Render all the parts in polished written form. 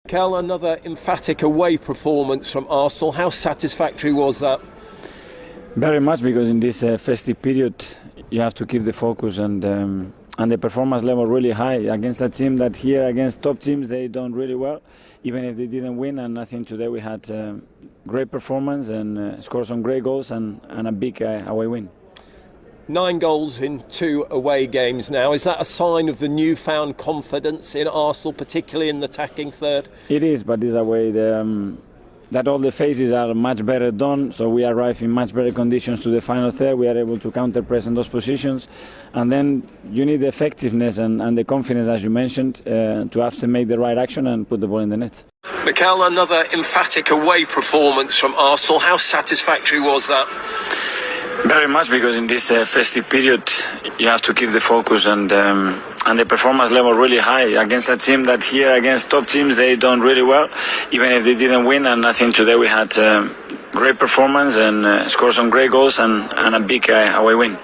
Cal, another emphatic away performance from Arsenal. How satisfactory was that? Very much, because in this festive period you have to keep the focus and the performance level really high against a team that here against top teams they done really well, even if they didn't win. And I think today we had great performance and scored some great goals and a big away win. 9 goals in 2 away games now. Is that a sign of the newfound confidence in Arsenal, particularly in the attacking third? It is, but it's a way that all the phases are much better done, so we arrive in much better conditions to the final third. We are able to counter-press in those positions, and then you need the effectiveness and the confidence, as you mentioned, to have to make the right action and put the ball in the net. Mikel, another emphatic away performance from Arsenal. How satisfactory was that? Very much, because in this festive period you have to keep the focus and the performance level really high against a team that here against top teams they done really well, even if they didn't win. And I think today we had great performance and scored some great goals and a big away win.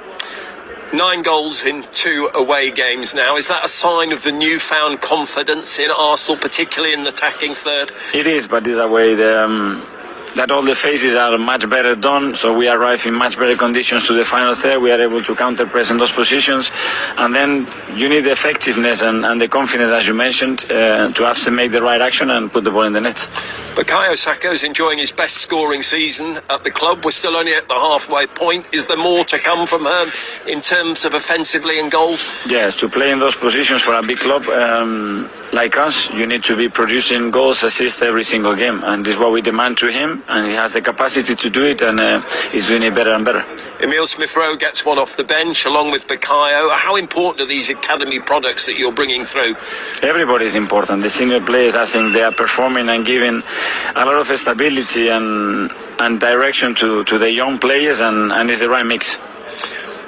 9 goals in 2 away games now. Is that a sign of the newfound confidence in Arsenal, particularly in the attacking third? It is, but it's a way that all the phases are much better done, so we arrive in much better conditions to the final third. We are able to counter-press in those positions, and then you need the effectiveness and the confidence, as you mentioned, to have to make the right action and put the ball in the net. Bukayo Saka is enjoying his best scoring season at the club. We're still only at the halfway point. Is there more to come from her in terms of offensively and goals? Yes, to play in those positions for a big club like us, you need to be producing goals, assists every single game, and this is what we demand to him, and he has the capacity to do it, and he's doing it better and better. Emile Smith-Rowe gets one off the bench along with Bukayo. How important are these academy products that you're bringing through? Everybody is important. The senior players, I think they are performing and giving a lot of stability and direction to the young players, and it's the right mix.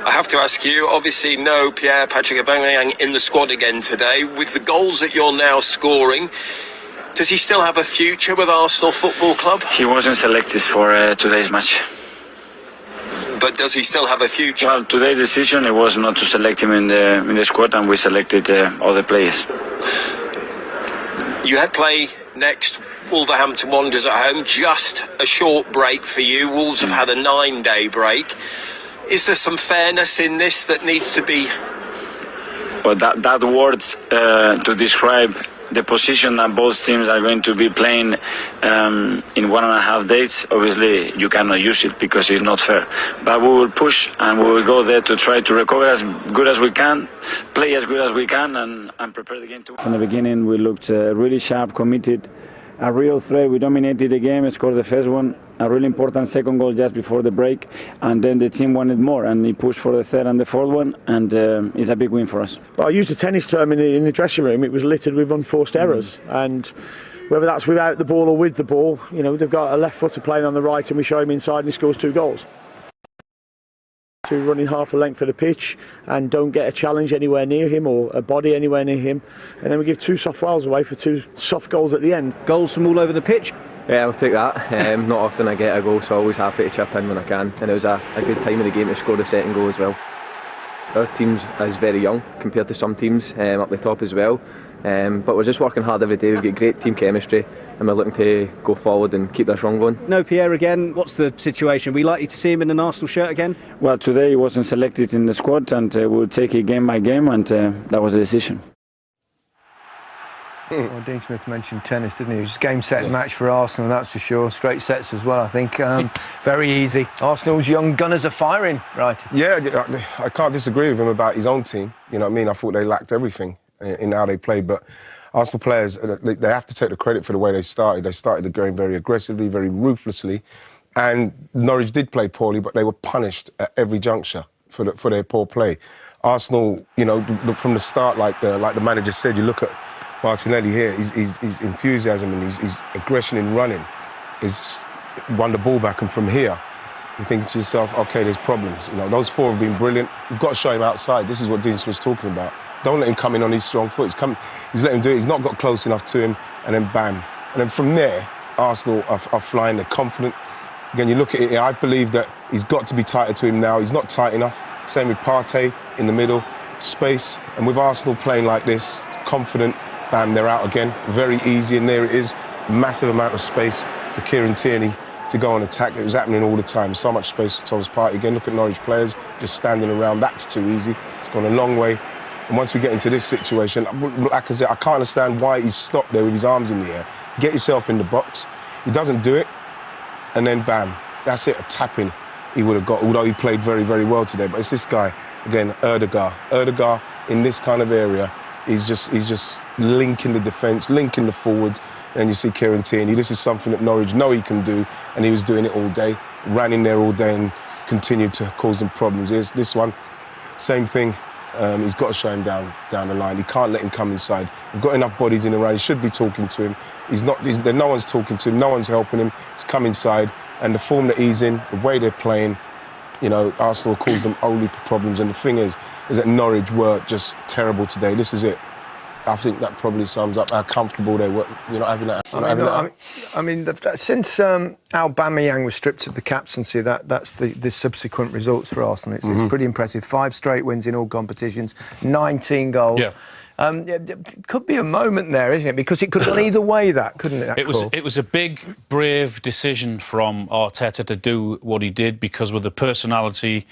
I have to ask you, obviously no Pierre-Patrick Aubameyang in the squad again today. With the goals that you're now scoring, does he still have a future with Arsenal Football Club? He wasn't selected for today's match. But does he still have a future? Well, today's decision it was not to select him in the squad, and we selected other players. You had play next Wolverhampton Wanderers at home. Just a short break for you. Wolves have had a 9-day break. Is there some fairness in this that needs to be? Well, that words to describe the position that both teams are going to be playing in 1.5 days, obviously you cannot use it because it's not fair. But we will push and we will go there to try to recover as good as we can, play as good as we can, and prepare the game to win. From the beginning we looked really sharp, committed, a real threat. We dominated the game, scored the first one, a really important second goal just before the break, and then the team wanted more and he pushed for the third and the fourth one, and it's a big win for us. Well, I used a tennis term in the dressing room. It was littered with unforced errors, and whether that's without the ball or with the ball, you know, they've got a left footer playing on the right and we show him inside and he scores 2 goals. To running half the length of the pitch and don't get a challenge anywhere near him or a body anywhere near him, and then we give 2 soft fouls away for 2 soft goals at the end. Goals from all over the pitch? Yeah, I'll take that. Not often I get a goal, so always happy to chip in when I can, and it was a good time in the game to score the second goal as well. Our team is very young compared to some teams up the top as well, but we're just working hard every day. We've got great team chemistry and we're looking to go forward and keep this run going. No Pierre again. What's the situation? Are we likely to see him in an Arsenal shirt again? Well, today he wasn't selected in the squad, and we'll take it game by game, and that was the decision. Well, Dean Smith mentioned tennis, didn't he? It was game, set, match for Arsenal, that's for sure. Straight sets as well, I think. Very easy. Arsenal's young gunners are firing, right? Yeah, I can't disagree with him about his own team. You know what I mean? I thought they lacked everything in how they played, but Arsenal players, they have to take the credit for the way they started. They started the game very aggressively, very ruthlessly, and Norwich did play poorly, but they were punished at every juncture for their poor play. Arsenal, you know, from the start, like the manager said, you look at Martinelli here, his enthusiasm and his aggression in running is won the ball back, and from here you think to yourself, okay, there's problems. You know, those 4 have been brilliant. We've got to show him outside. This is what Dean was talking about. Don't let him come in on his strong foot. He's let him do it. He's not got close enough to him, and then bam. And then from there, Arsenal are flying. They're confident. Again, you look at it, I believe that he's got to be tighter to him now. He's not tight enough. Same with Partey in the middle, space. And with Arsenal playing like this, confident, Bam, they're out again. Very easy, and there it is. Massive amount of space for Kieran Tierney to go on attack. It was happening all the time. So much space for Thomas Partey. Again, look at Norwich players just standing around. That's too easy. It's gone a long way. And once we get into this situation, like I said, I can't understand why he's stopped there with his arms in the air. Get yourself in the box. He doesn't do it, and then bam, that's it, a tapping he would have got, although he played very, very well today. But it's this guy, again, Erdegaard. Erdegaard in this kind of area, he's just linking the defence, linking the forwards, and you see Kieran Tierney. This is something that Norwich know he can do, and he was doing it all day, ran in there all day and continued to cause them problems. Here's this one, same thing. He's got to show him down the line. He can't let him come inside. We've got enough bodies in the round. He should be talking to him. No one's talking to him. No one's helping him. He's come inside. And the form that he's in, the way they're playing, you know, Arsenal caused them only problems. And the thing is that Norwich were just terrible today. This is it. I think that probably sums up how comfortable they were. You're not having that. I mean, since Aubameyang was stripped of the captaincy, that's the subsequent results for Arsenal. It's pretty impressive. 5 straight wins in all competitions, 19 goals. Yeah. It could be a moment there, isn't it? Because it could have gone either way, that couldn't it? It was a big, brave decision from Arteta to do what he did, because with the personality,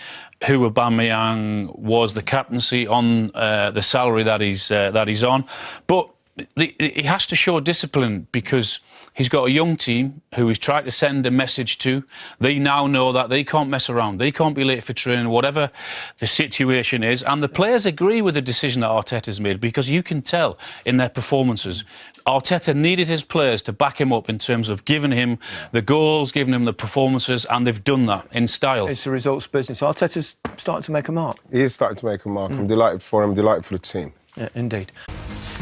who Aubameyang was, the captaincy, on the salary that he's on, but he has to show discipline, because he's got a young team who he's tried to send a message to. They now know that they can't mess around. They can't be late for training, whatever the situation is. And the players agree with the decision that Arteta's made, because you can tell in their performances. Arteta needed his players to back him up in terms of giving him the goals, giving him the performances, and they've done that in style. It's a results business. Arteta's starting to make a mark. He is starting to make a mark. I'm delighted for him, delighted for the team. Yeah, indeed.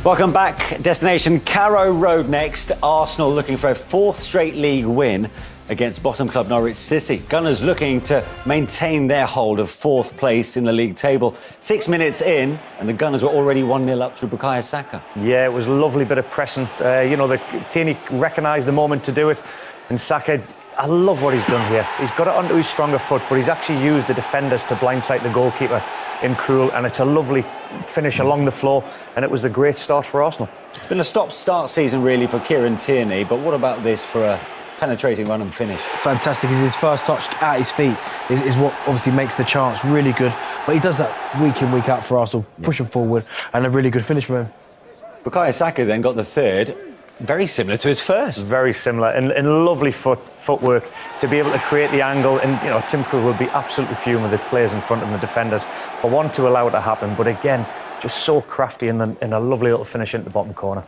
Welcome back. Destination Carrow Road next. Arsenal looking for a 4th straight league win against bottom club Norwich City. Gunners looking to maintain their hold of 4th place in the league table. 6 minutes in, and the Gunners were already 1-0 up through Bukayo Saka. Yeah, it was a lovely bit of pressing. Tierney recognised the moment to do it, and Saka, I love what he's done here. He's got it onto his stronger foot, but he's actually used the defenders to blindside the goalkeeper in Krul, and it's a lovely finish along the floor, and it was the great start for Arsenal. It's been a stop-start season really for Kieran Tierney, but what about this for a penetrating run and finish? Fantastic. His first touch at his feet is what obviously makes the chance really good, but he does that week in, week out for Arsenal, pushing forward, and a really good finish for him. Bukayo Saka then got the 3rd. Very similar to his first. Very similar, and lovely footwork to be able to create the angle. And Tim Krul will be absolutely fuming with the players in front of him, the defenders, for one to allow it to happen. But again, just so crafty in a lovely little finish into the bottom corner.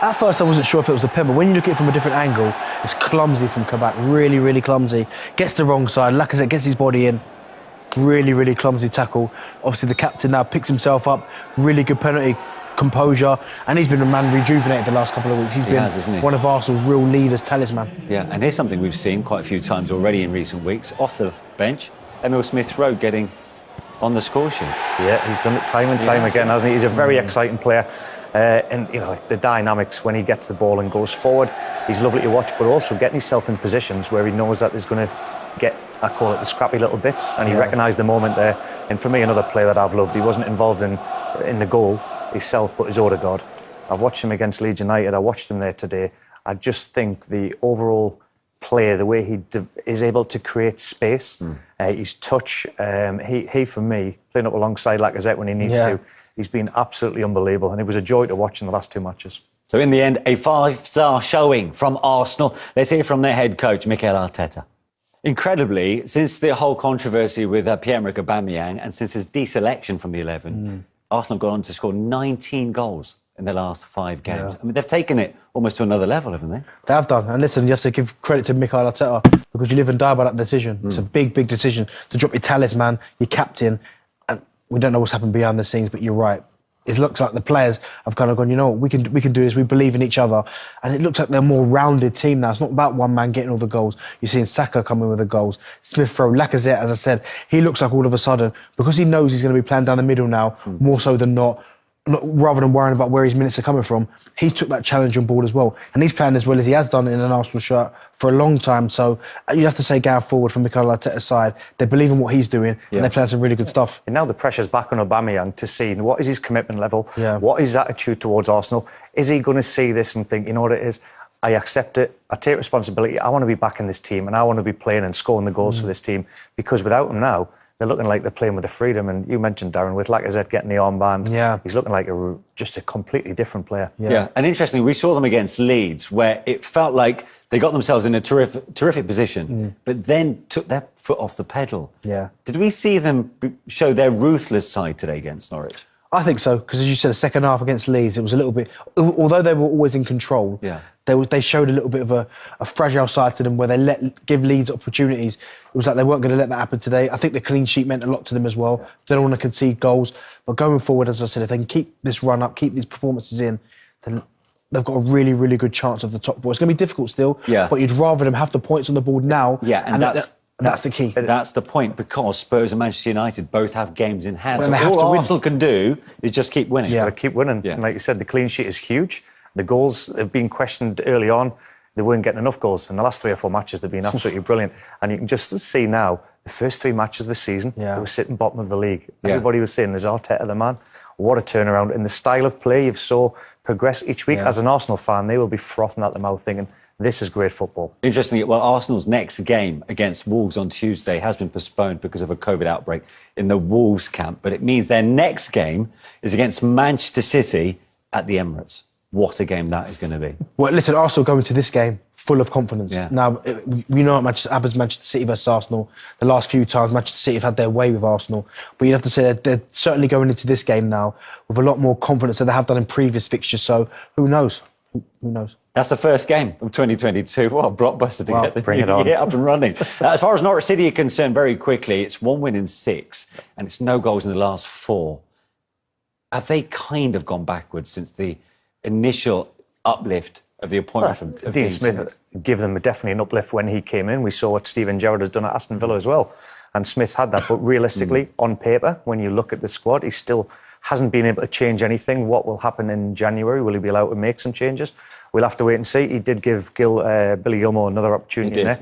At first, I wasn't sure if it was a pen, but when you look at it from a different angle, it's clumsy from Kabak. Really, really clumsy. Gets the wrong side. Lacazette gets his body in. Really, really clumsy tackle. Obviously, the captain now picks himself up. Really good penalty. Composure, and he's been a man rejuvenated the last couple of weeks. He's been one of Arsenal's real leaders, talisman. Yeah, and here's something we've seen quite a few times already in recent weeks. Off the bench, Emil Smith-Rowe getting on the score sheet. Yeah, he's done it time and time again, hasn't he? He's a very exciting player. And, the dynamics when he gets the ball and goes forward, he's lovely to watch, but also getting himself in positions where he knows that there's going to get, I call it the scrappy little bits, and he recognised the moment there. And for me, another player that I've loved, he wasn't involved in the goal himself, but is Odegaard. I've watched him against Leeds United. I watched him there today. I just think the overall play, the way he is able to create space, his touch, he for me, playing up alongside Lacazette when he needs to, he's been absolutely unbelievable, and it was a joy to watch in the last 2 matches. So in the end, a 5-star showing from Arsenal. Let's hear from their head coach, Mikel Arteta. Incredibly, since the whole controversy with Pierre-Emerick Aubameyang and since his deselection from the 11, Arsenal have gone on to score 19 goals in the last 5 games. I mean, they've taken it almost to another level, haven't they? They have done. And listen, you have to give credit to Mikel Arteta, because you live and die by that decision. It's a big, big decision to drop your talisman, your captain, and we don't know what's happened behind the scenes, but you're right. It looks like the players have kind of gone, we can do this, we believe in each other. And it looks like they're a more rounded team now. It's not about one man getting all the goals. You're seeing Saka coming with the goals. Smith-Rowe, Lacazette, as I said, he looks like all of a sudden, because he knows he's going to be playing down the middle now, more so than not, rather than worrying about where his minutes are coming from, he took that challenge on board as well. And he's playing as well as he has done in an Arsenal shirt for a long time. So you have to say, going forward from Mikel Arteta's side, they believe in what he's doing and they're playing some really good stuff. And now the pressure's back on Aubameyang to see what is his commitment level, what is his attitude towards Arsenal. Is he going to see this and think, you know what it is? I accept it. I take responsibility. I want to be back in this team and I want to be playing and scoring the goals for this team, because without him now, they're looking like they're playing with the freedom. And you mentioned, Darren, with Lacazette getting the armband, he's looking like just a completely different player. Yeah, and interestingly, we saw them against Leeds, where it felt like they got themselves in a terrific position, but then took their foot off the pedal. Yeah. Did we see them show their ruthless side today against Norwich? I think so, because as you said, the second half against Leeds, it was a little bit, although they were always in control, they showed a little bit of a fragile side to them where they give Leeds opportunities. It was like they weren't going to let that happen today. I think the clean sheet meant a lot to them as well. They don't want to concede goals. But going forward, as I said, if they can keep this run up, keep these performances in, then they've got a really, really good chance of the top four. It's going to be difficult still, but you'd rather them have the points on the board now. Yeah, and that's the key. That's the point, because Spurs and Manchester United both have games in hand. Well, so all Arsenal can do is just keep winning. Got to keep winning. And like you said, the clean sheet is huge. The goals have been questioned early on. They weren't getting enough goals. In the last 3 or 4 matches, they've been absolutely brilliant. And you can just see now, the first 3 matches of the season, they were sitting bottom of the league. Everybody was saying, "Is Arteta the man?" What a turnaround. In the style of play you've saw progress each week. As an Arsenal fan, they will be frothing at the mouth thinking, this is great football. Interestingly, well, Arsenal's next game against Wolves on Tuesday has been postponed because of a COVID outbreak in the Wolves camp. But it means their next game is against Manchester City at the Emirates. What a game that is going to be. Well, listen, Arsenal go into this game full of confidence. Now, we know what happens Manchester City versus Arsenal. The last few times, Manchester City have had their way with Arsenal. But you'd have to say that they're certainly going into this game now with a lot more confidence than they have done in previous fixtures. So, who knows? Who knows? That's the first game of 2022. What a blockbuster to get the year up and running. As far as Norwich City are concerned, very quickly, it's 1 win in 6, and it's no goals in the last 4. Have they kind of gone backwards since the initial uplift of the appointment of Dean Smith? Gave them definitely an uplift when he came in. We saw what Steven Gerrard has done at Aston Villa as well. And Smith had that. But realistically, on paper, when you look at the squad, he still hasn't been able to change anything. What will happen in January? Will he be allowed to make some changes? We'll have to wait and see. He did give Billy Gilmour another opportunity there,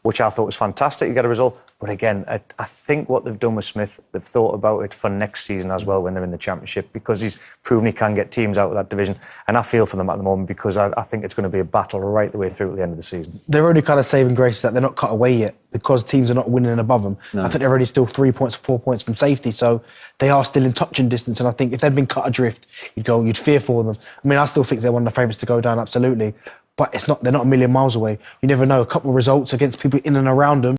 which I thought was fantastic. He got a result. But again, I think what they've done with Smith, they've thought about it for next season as well when they're in the Championship, because he's proven he can get teams out of that division. And I feel for them at the moment, because I think it's going to be a battle right the way through at the end of the season. They're only kind of saving grace that they're not cut away yet, because teams are not winning above them. I think they're already still 3 points, 4 points from safety. So they are still in touching distance. And I think if they'd been cut adrift, you'd fear for them. I mean, I still think they're one of the favourites to go down, absolutely. But they're not a million miles away. You never know. A couple of results against people in and around them